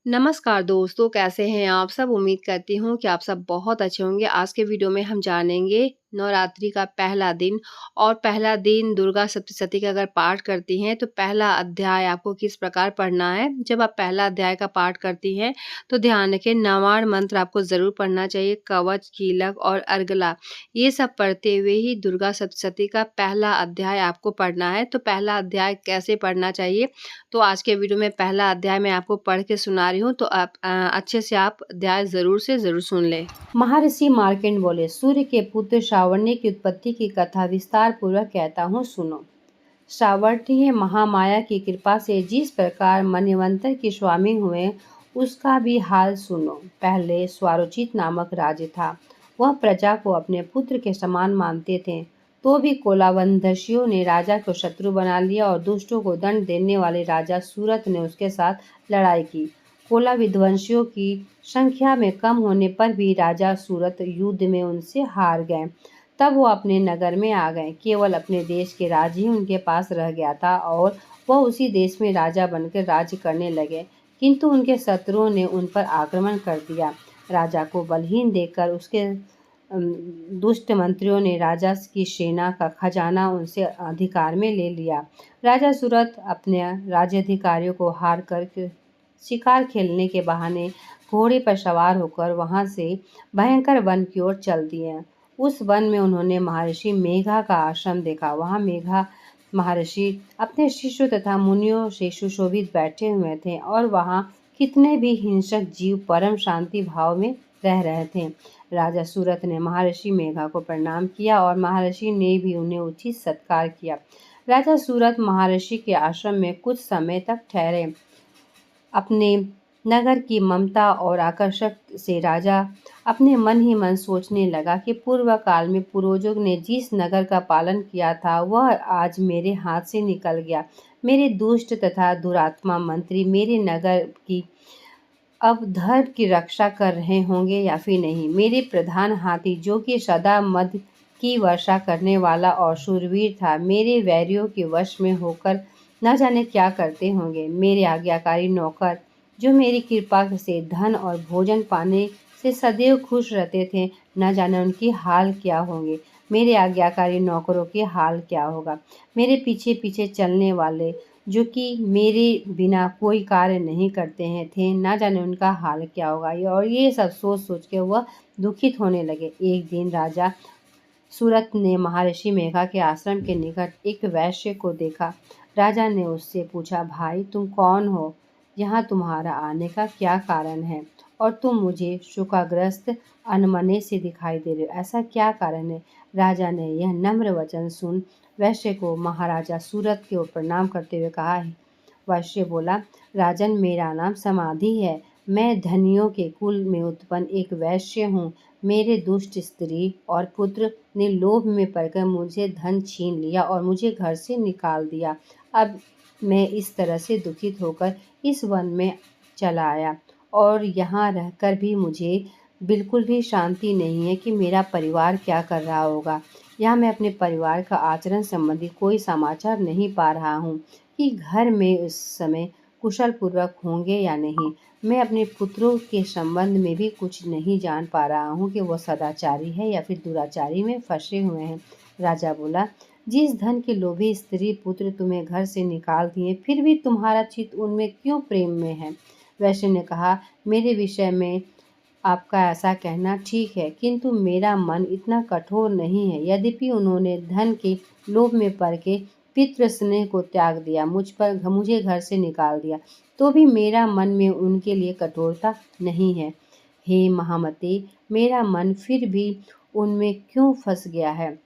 नमस्कार दोस्तों, कैसे हैं आप सब? उम्मीद करती हूँ कि आप सब बहुत अच्छे होंगे। आज के वीडियो में हम जानेंगे नवरात्रि का पहला दिन और पहला दिन दुर्गा सप्तशती का अगर पाठ करती हैं तो पहला अध्याय आपको किस प्रकार पढ़ना है। जब आप पहला अध्याय का पाठ करती हैं तो ध्यान रखें, नवाण मंत्र आपको ज़रूर पढ़ना चाहिए। कवच, कीलक और अर्गला ये सब पढ़ते हुए ही दुर्गा सप्तशती का पहला अध्याय आपको पढ़ना है। तो पहला अध्याय कैसे पढ़ना चाहिए, तो आज के वीडियो में पहला अध्याय मैं आपको पढ़ के सुना रही हूँ, तो आप अच्छे से आप अध्याय ज़रूर से ज़रूर सुन लें। महर्षि मार्कंड बोले, सूर्य के पुत्र श्रावणी की उत्पत्ति की कथा विस्तार पूर्वक कहता हूँ, सुनो। श्रावणी महामाया की कृपा से जिस प्रकार मन्वंतर के स्वामी हुए उसका भी हाल सुनो। पहले स्वारोचित नामक राजा था। वह प्रजा को अपने पुत्र के समान मानते थे, तो भी कोलावंधशियों ने राजा को शत्रु बना लिया और दुष्टों को दंड देने वाले राजा सूरत ने उसके साथ लड़ाई की। कोला विध्वंसियों की संख्या में कम होने पर भी राजा सूरत युद्ध में उनसे हार गए। तब वो अपने नगर में आ गए। केवल अपने देश के राज ही उनके पास रह गया था और वह उसी देश में राजा बनकर राज्य करने लगे। किंतु उनके शत्रुओं ने उन पर आक्रमण कर दिया। राजा को बलहीन देखकर उसके दुष्ट मंत्रियों ने राजा की सेना का खजाना उनसे अधिकार में ले लिया। राजा सूरत अपने राज्याधिकारियों को हार कर शिकार खेलने के बहाने घोड़े पर सवार होकर वहां से भयंकर वन की ओर चल दिए। उस वन में उन्होंने महर्षि मेघा का आश्रम देखा। वहां मेघा महर्षि अपने शिष्यों तथा मुनियों से सुशोभित बैठे हुए थे और वहां कितने भी हिंसक जीव परम शांति भाव में रह रहे थे। राजा सूरत ने महर्षि मेघा को प्रणाम किया और महर्षि ने भी उन्हें उचित सत्कार किया। राजा सूरत महर्षि के आश्रम में कुछ समय तक ठहरे। अपने नगर की ममता और आकर्षक से राजा अपने मन ही मन सोचने लगा कि पूर्व काल में पूर्वजों ने जिस नगर का पालन किया था वह आज मेरे हाथ से निकल गया। मेरे दुष्ट तथा दुरात्मा मंत्री मेरे नगर की अब धर्म की रक्षा कर रहे होंगे या फिर नहीं। मेरे प्रधान हाथी, जो कि सदा मद की वर्षा करने वाला और शूरवीर था, मेरे वैरियों के वश में होकर न जाने क्या करते होंगे। मेरे आज्ञाकारी नौकर, जो मेरी कृपा से धन और भोजन पाने से सदैव खुश रहते थे, न जाने उनकी हाल क्या होंगे। मेरे आज्ञाकारी नौकरों के हाल क्या होगा। मेरे पीछे पीछे चलने वाले, जो कि मेरे बिना कोई कार्य नहीं करते हैं थे, ना जाने उनका हाल क्या होगा। और ये सब सोच सोच के वह दुखित होने लगे। एक दिन राजा सूरत ने महर्षि मेघा के आश्रम के निकट एक वैश्य को देखा। राजा ने उससे पूछा, भाई तुम कौन हो? यहाँ तुम्हारा आने का क्या कारण है? और तुम मुझे शोकाग्रस्त अनमने से दिखाई दे रहे हो, ऐसा क्या कारण है? राजा ने यह नम्र वचन सुन वैश्य को महाराजा सूरत के प्रणाम करते हुए कहा है। वैश्य बोला, राजन, मेरा नाम समाधि है। मैं धनियों के कुल में उत्पन्न एक वैश्य हूँ। मेरे दुष्ट स्त्री और पुत्र ने लोभ में पड़कर मुझे धन छीन लिया और मुझे घर से निकाल दिया। अब मैं इस तरह से दुखित होकर इस वन में चला आया और यहाँ रहकर भी मुझे बिल्कुल भी शांति नहीं है कि मेरा परिवार क्या कर रहा होगा। यहाँ मैं अपने परिवार का आचरण संबंधी कोई समाचार नहीं पा रहा हूँ कि घर में इस समय कुशल पूर्वक होंगे या नहीं। मैं अपने पुत्रों के संबंध में भी कुछ नहीं जान पा रहा हूँ कि वह सदाचारी है या फिर दुराचारी में फंसे हुए हैं। राजा बोला, जिस धन के लोभी स्त्री पुत्र तुम्हें घर से निकाल दिए, फिर भी तुम्हारा चित्त उनमें क्यों प्रेम में है? वैश्य ने कहा, मेरे विषय में आपका ऐसा कहना ठीक है, किंतु मेरा मन इतना कठोर नहीं है। यद्यपि उन्होंने धन के लोभ में पड़ के पितृ स्नेह को त्याग दिया, मुझे घर से निकाल दिया, तो भी मेरा मन में उनके लिए कठोरता नहीं है। हे महामते, मेरा मन फिर भी उनमें क्यों फंस गया है?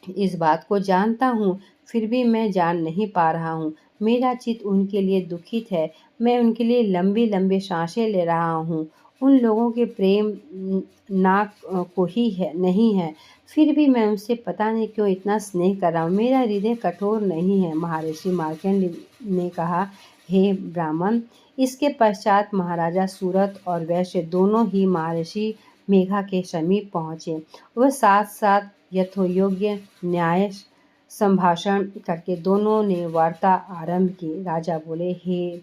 इस बात को जानता हूँ, फिर भी मैं जान नहीं पा रहा हूँ। मेरा चित्त उनके लिए दुखित है। मैं उनके लिए लंबी लंबी सांसें ले रहा हूँ। उन लोगों के प्रेम नाक को ही है नहीं है, फिर भी मैं उनसे पता नहीं क्यों इतना स्नेह कर रहा हूँ। मेरा हृदय कठोर नहीं है। महर्षि मार्कंड ने कहा, हे ब्राह्मण। इसके पश्चात महाराजा सूरत और वैश्य दोनों ही महर्षि मेघा के समीप पहुँचे। वह साथ साथ यथोयोग्य न्याय संभाषण करके दोनों ने वार्ता आरंभ की। राजा बोले, हे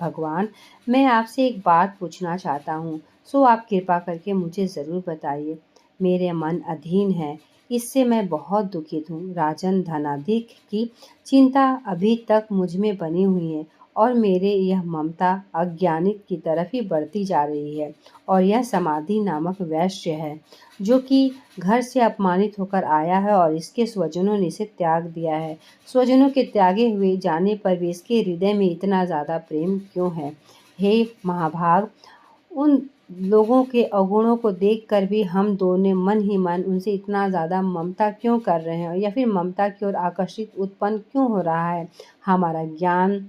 भगवान, मैं आपसे एक बात पूछना चाहता हूँ, सो आप कृपा करके मुझे ज़रूर बताइए। मेरे मन अधीन है, इससे मैं बहुत दुखित हूँ। राजन, धनाधिक की चिंता अभी तक मुझ में बनी हुई है और मेरे यह ममता अज्ञानित की तरफ ही बढ़ती जा रही है। और यह समाधि नामक वैश्य है जो कि घर से अपमानित होकर आया है और इसके स्वजनों ने इसे त्याग दिया है। स्वजनों के त्यागे हुए जाने पर भी इसके हृदय में इतना ज़्यादा प्रेम क्यों है? हे महाभाग, उन लोगों के अवगुणों को देखकर भी हम दोनों मन ही मन उनसे इतना ज़्यादा ममता क्यों कर रहे हैं या फिर ममता की ओर आकर्षित उत्पन्न क्यों हो रहा है? हमारा ज्ञान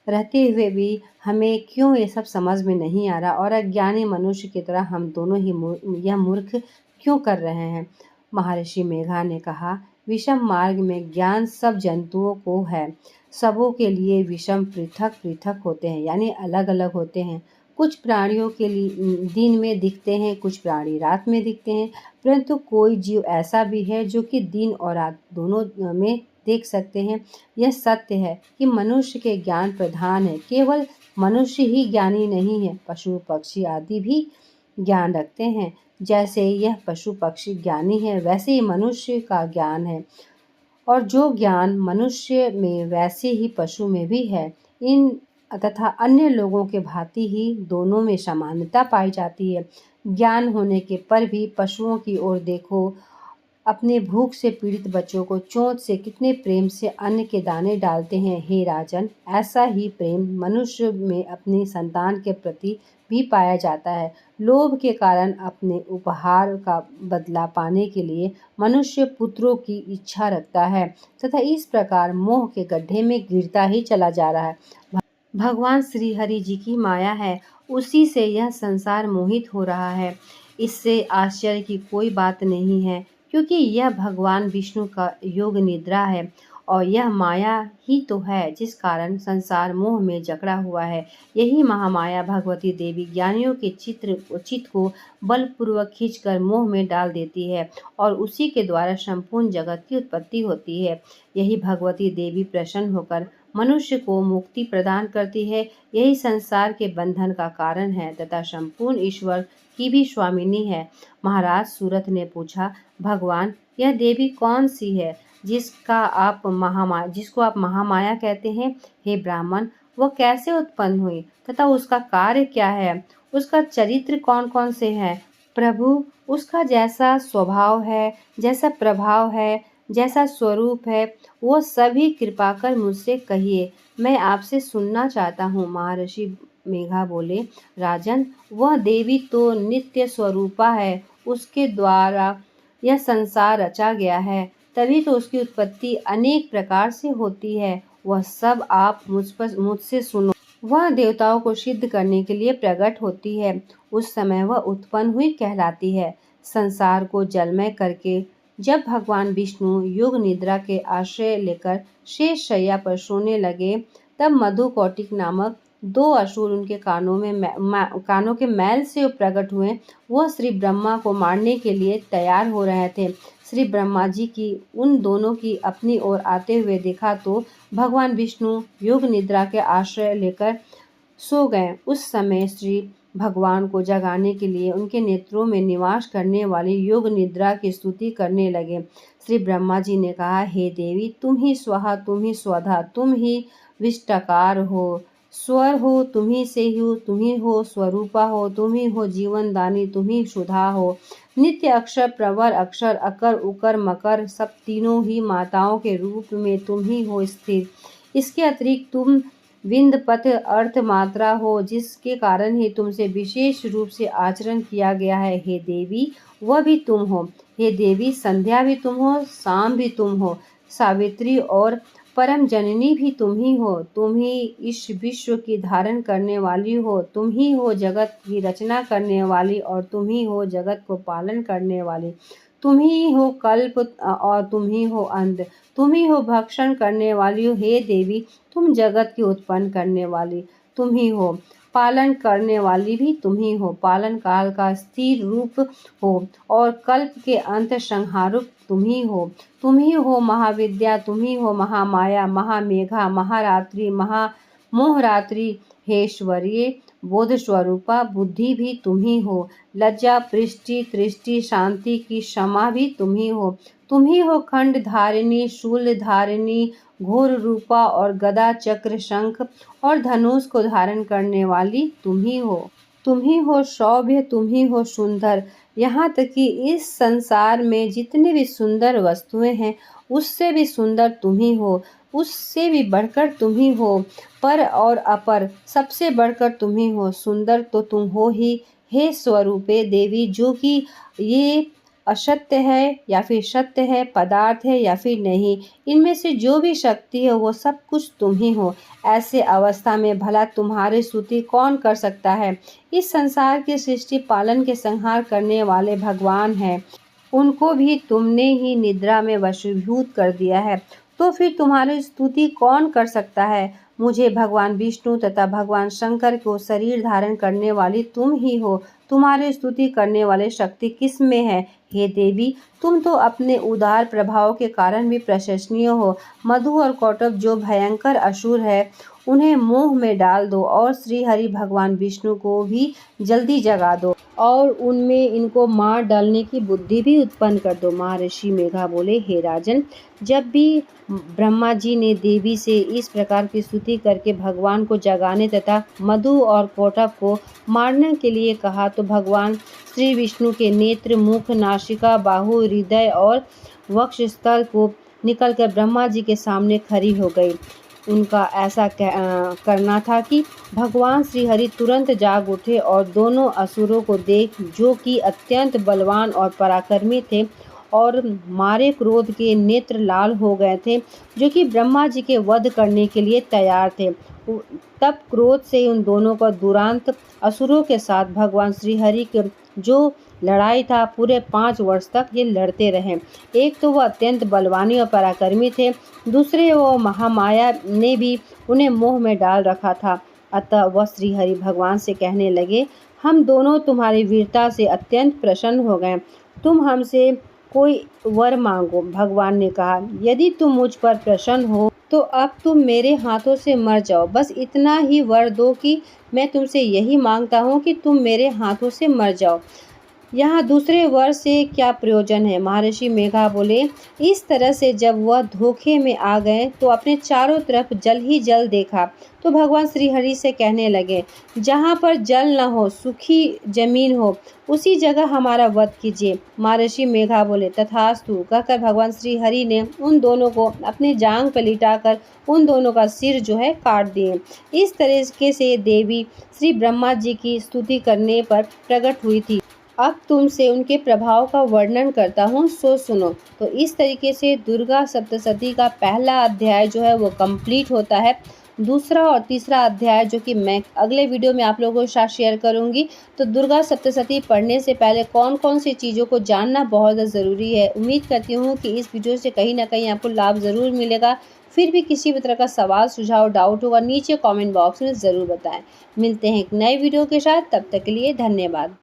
रहते हुए भी हमें क्यों ये सब समझ में नहीं आ रहा और अज्ञानी मनुष्य की तरह हम दोनों ही यह मूर्ख क्यों कर रहे हैं? महर्षि मेघा ने कहा, विषम मार्ग में ज्ञान सब जंतुओं को है। सबों के लिए विषम पृथक पृथक होते हैं, यानी अलग अलग होते हैं। कुछ प्राणियों के लिए दिन में दिखते हैं, कुछ प्राणी रात में दिखते हैं, परंतु कोई जीव ऐसा भी है जो कि दिन और रात दोनों में देख सकते हैं। यह सत्य है कि मनुष्य के ज्ञान प्रधान है। केवल मनुष्य ही ज्ञानी नहीं है, पशु पक्षी आदि भी ज्ञान रखते हैं। जैसे यह पशु पक्षी ज्ञानी है, वैसे ही मनुष्य का ज्ञान है, और जो ज्ञान मनुष्य में वैसे ही पशु में भी है। इन तथा अन्य लोगों के भांति ही दोनों में समानता पाई जाती है। ज्ञान होने के पर भी पशुओं की ओर देखो, अपने भूख से पीड़ित बच्चों को चोंच से कितने प्रेम से अन्न के दाने डालते हैं। हे राजन, ऐसा ही प्रेम मनुष्य में अपनी संतान के प्रति भी पाया जाता है। लोभ के कारण अपने उपहार का बदला पाने के लिए मनुष्य पुत्रों की इच्छा रखता है तथा इस प्रकार मोह के गड्ढे में गिरता ही चला जा रहा है। भगवान श्री हरि जी की माया है, उसी से यह संसार मोहित हो रहा है। इससे आश्चर्य की कोई बात नहीं है, क्योंकि यह भगवान विष्णु का योग निद्रा है और यह माया ही तो है जिस कारण संसार मोह में जकड़ा हुआ है। यही महामाया भगवती देवी ज्ञानियों के चित्त को बलपूर्वक खींचकर मोह में डाल देती है और उसी के द्वारा संपूर्ण जगत की उत्पत्ति होती है। यही भगवती देवी प्रसन्न होकर मनुष्य को मुक्ति प्रदान करती है। यही संसार के बंधन का कारण है तथा संपूर्ण ईश्वर की भी स्वामिनी है। महाराज सूरत ने पूछा, भगवान, यह देवी कौन सी है जिसको आप महामाया कहते हैं? हे ब्राह्मण, वह कैसे उत्पन्न हुई तथा उसका कार्य क्या है? उसका चरित्र कौन कौन से है? प्रभु, उसका जैसा स्वभाव है, जैसा प्रभाव है, जैसा स्वरूप है, वो सभी कृपा कर मुझसे कहिए, मैं आपसे सुनना चाहता हूँ। महर्षि मेघा बोले, राजन, वह देवी तो नित्य स्वरूपा है, उसके द्वारा यह संसार रचा गया है, तभी तो उसकी उत्पत्ति अनेक प्रकार से होती है। वह सब आप मुझसे सुनो। वह देवताओं को सिद्ध करने के लिए प्रकट होती है, उस समय वह उत्पन्न हुई कहलाती है। संसार को जलमय करके जब भगवान विष्णु योग निद्रा के आश्रय लेकर शेष शैया पर सोने लगे, तब मधुकौटिक नामक दो असुर उनके कानों के मैल से प्रकट हुए। वह श्री ब्रह्मा को मारने के लिए तैयार हो रहे थे। श्री ब्रह्मा जी की उन दोनों की अपनी ओर आते हुए देखा तो भगवान विष्णु योग निद्रा के आश्रय लेकर सो गए। उस समय श्री भगवान को जगाने के लिए उनके नेत्रों में निवास करने वाली योग निद्रा की स्तुति करने लगे। श्री ब्रह्मा जी ने कहा, हे देवी, तुम ही स्वाहा, तुम ही स्वधा, तुम ही विष्टकार हो, स्वर हो तुम ही से ही, तुम ही हो स्वरूपा हो, तुम ही हो जीवन दानी, तुम ही सुधा हो। नित्य अक्षर, प्रवर अक्षर, अकर उकर मकर, सब तीनों ही माताओं के रूप में तुम ही हो स्थिर। इसके अतिरिक्त तुम विंद पथ अर्थ मात्रा हो, जिसके कारण ही तुमसे विशेष रूप से आचरण किया गया है। हे देवी, वह भी तुम हो। हे देवी, संध्या भी तुम हो, शाम भी तुम हो, सावित्री और परम जननी भी तुम ही हो। तुम ही इस विश्व की धारण करने वाली हो, तुम ही हो जगत की रचना करने वाली और तुम ही हो जगत को पालन करने वाली। तुम ही हो कल्प और तुम ही हो अंत, तुम ही हो भक्षण करने वाली हो। हे देवी, तुम जगत की उत्पन्न करने वाली तुम ही हो, पालन करने वाली भी तुम ही हो, पालन काल का स्थिर रूप हो और कल्प के अंत तुम ही हो। तुम ही हो महाविद्या, तुम ही हो महामाया, महामेघा, महारात्रि, महामोहरात्रि, हेश्वर्य, बोध स्वरूपा, बुद्धि भी तुम ही हो। लज्जा, पृष्टि, तृष्टि, शांति की क्षमा भी तुम ही हो। तुम ही हो खंड धारिणी, शूल धारिणी, घोर रूपा और गदा, चक्र, शंख और धनुष को धारण करने वाली तुम ही हो। तुम ही हो सौभ्य, तुम ही हो सुंदर। यहाँ तक कि इस संसार में जितनी भी सुंदर वस्तुएं हैं उससे भी सुंदर तुम ही हो, उससे भी बढ़कर तुम ही हो। पर और अपर सबसे बढ़कर तुम ही हो। सुंदर तो तुम हो ही हे स्वरूपे देवी, जो कि ये असत्य है या फिर सत्य है, पदार्थ है या फिर नहीं, इनमें से जो भी शक्ति है वो सब कुछ तुम ही हो। ऐसे अवस्था में भला तुम्हारी स्तुति कौन कर सकता है। इस संसार की सृष्टि पालन के संहार करने वाले भगवान हैं, उनको भी तुमने ही निद्रा में वशीभूत कर दिया है, तो फिर तुम्हारी स्तुति कौन कर सकता है। मुझे भगवान विष्णु तथा भगवान शंकर को शरीर धारण करने वाली तुम ही हो। तुम्हारी स्तुति करने वाली शक्ति किस में है हे देवी। तुम तो अपने उदार प्रभाव के कारण भी प्रशंसनीय हो। मधु और कौटब जो भयंकर असुर है उन्हें मोह में डाल दो और श्री हरि भगवान विष्णु को भी जल्दी जगा दो और उनमें इनको मार डालने की बुद्धि भी उत्पन्न कर दो। महर्षि मेघा बोले, हे राजन, जब भी ब्रह्मा जी ने देवी से इस प्रकार की स्तुति करके भगवान को जगाने तथा मधु और कौटब को मारने के लिए कहा तो भगवान श्री विष्णु के नेत्र, मुख, नासिका, बाहु, हृदय और वक्षस्थल को निकलकर ब्रह्मा जी के सामने खड़ी हो गई। उनका ऐसा करना था कि भगवान श्री हरि तुरंत जाग उठे और दोनों असुरों को देख, जो कि अत्यंत बलवान और पराक्रमी थे और मारे क्रोध के नेत्र लाल हो गए थे, जो कि ब्रह्मा जी के वध करने के लिए तैयार थे। तब क्रोध से उन दोनों का दुरांत असुरों के साथ भगवान श्री हरि के जो लड़ाई था पूरे 5 वर्ष तक ये लड़ते रहे। एक तो वह अत्यंत बलवानी और पराक्रमी थे, दूसरे वो महामाया ने भी उन्हें मोह में डाल रखा था। अतः वह श्री हरि भगवान से कहने लगे, हम दोनों तुम्हारी वीरता से अत्यंत प्रसन्न हो गए, तुम हमसे कोई वर मांगो। भगवान ने कहा, यदि तुम मुझ पर प्रसन्न हो तो अब तुम मेरे हाथों से मर जाओ। बस इतना ही वर दो कि मैं तुमसे यही मांगता हूँ कि तुम मेरे हाथों से मर जाओ। यहाँ दूसरे वर से क्या प्रयोजन है। महर्षि मेघा बोले, इस तरह से जब वह धोखे में आ गए तो अपने चारों तरफ जल ही जल देखा तो भगवान श्री हरि से कहने लगे, जहाँ पर जल न हो, सूखी जमीन हो, उसी जगह हमारा वध कीजिए। महर्षि मेघा बोले, तथास्तु कहकर भगवान श्री हरि ने उन दोनों को अपने जांग पर लिटाकर उन दोनों का सिर जो है काट दिए। इस तरीके से देवी श्री ब्रह्मा जी की स्तुति करने पर प्रकट हुई थी। अब तुमसे उनके प्रभाव का वर्णन करता हूँ, सो सुनो। तो इस तरीके से दुर्गा सप्तशती का पहला अध्याय जो है वो कंप्लीट होता है। दूसरा और तीसरा अध्याय जो कि मैं अगले वीडियो में आप लोगों के साथ शेयर करूंगी। तो दुर्गा सप्तशती पढ़ने से पहले कौन कौन सी चीज़ों को जानना बहुत ज़रूरी है। उम्मीद करती हूँ कि इस वीडियो से कहीं ना कहीं आपको लाभ ज़रूर मिलेगा। फिर भी किसी भी तरह का सवाल, सुझाव, डाउट होगा नीचे कमेंट बॉक्स में ज़रूर बताएं। मिलते हैं एक नए वीडियो के साथ, तब तक के लिए धन्यवाद।